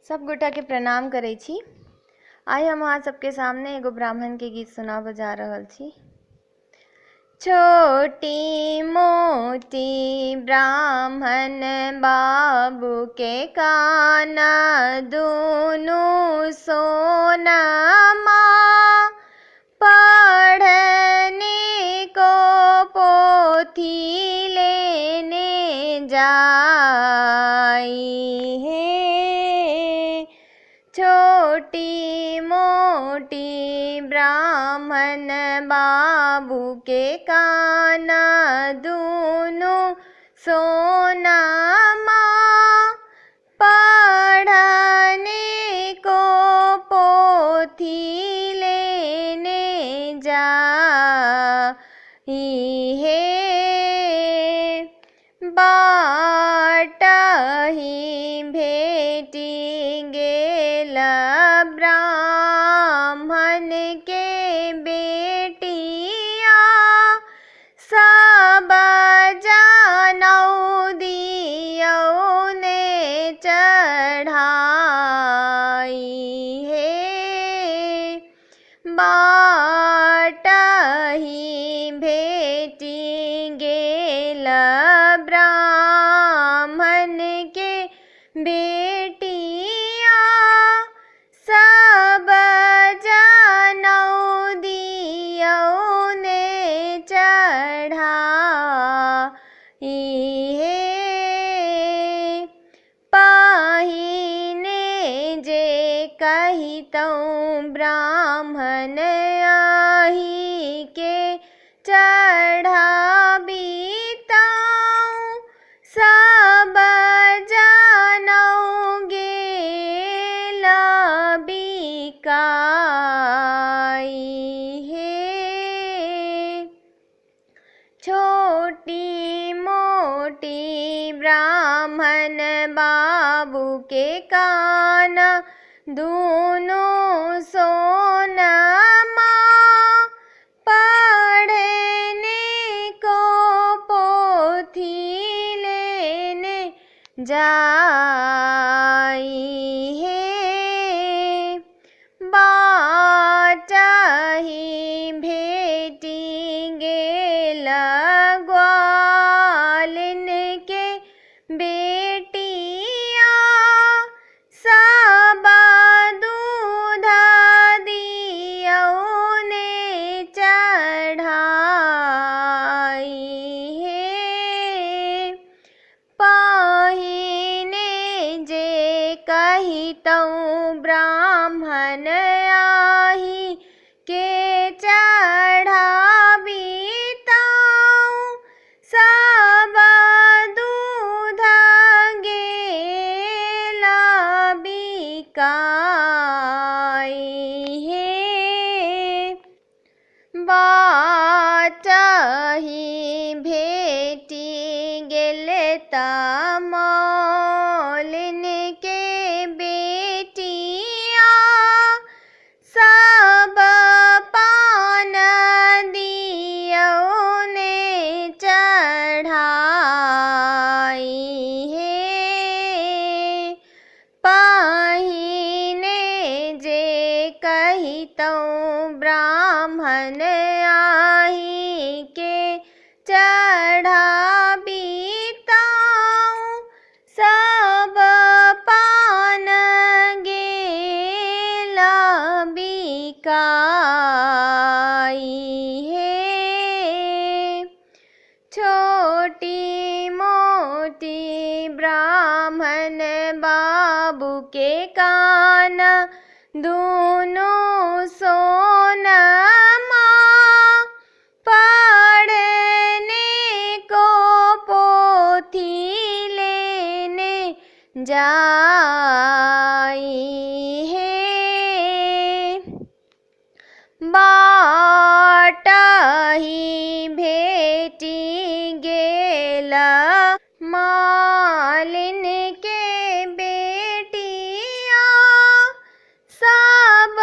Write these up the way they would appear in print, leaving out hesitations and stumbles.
सब गोटा के प्रणाम करै छी। आइ हम अहाँ सबके सामने एगो ब्राह्मण के गीत सुना बजा रहल छी। छोटी मोटी ब्राह्मण बाबू के काना दुनू सोनमा पढ़ने को पोथी लेने जाई है। छोटी मोटी ब्राह्मण बाबू के काना दुनू सोनमा पढ़ने को पोथी लेने जाई है। बाटहि भेटी गेल ब्राह्मण के बेटिया सब जनौ दियौने चढ़ाई है। बाटहि भेटी गेल ब्राह्मण के बेटिया सब जनौ दियौने चढ़ाई है। पहिने जे कहितौं ब्राह्मण आहि के चढ़ाबितौं सब जनौ गेल बिकाई है। छोटी मोटी ब्राह्मण बाबू के काना दुनू सोनमा पढ़ने को पोथी लेने जाई है। बाटहि भेटी गेल ग्वालिन के बेटिया सब दूध दियौने चढ़ाई है। पहिने जे कहितौं ब्राह्मण आहि के चढ़ाबितौं सब दूध गेल बिकाई है। बाटहि भेटी गेल तमौलिन के बेटिया सब पान दियौने चढ़ाई है। पहिने जे कहितौं ब्राह्मण आहि के चढ़ाबितौं सब पान गेल बिकाई है। छोटी मोटी ब्राह्मण बाबू के काना दुनू सोनमा पढ़ने को पोथी लेने जाई है। बाटहि भेटी गेल मालिन के बेटिया सब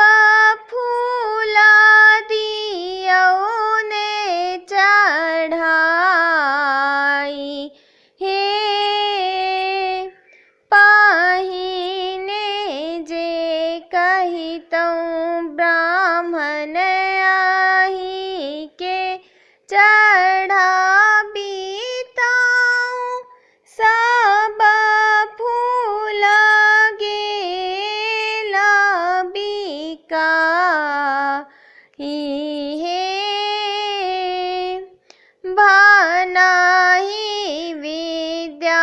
फूल दियौने चढ़ाई है। पहिने ब्राह्मण आही के चढ़ा बीताऊं, सब फूल गेला बिका ही हे, भानाहि विद्यापति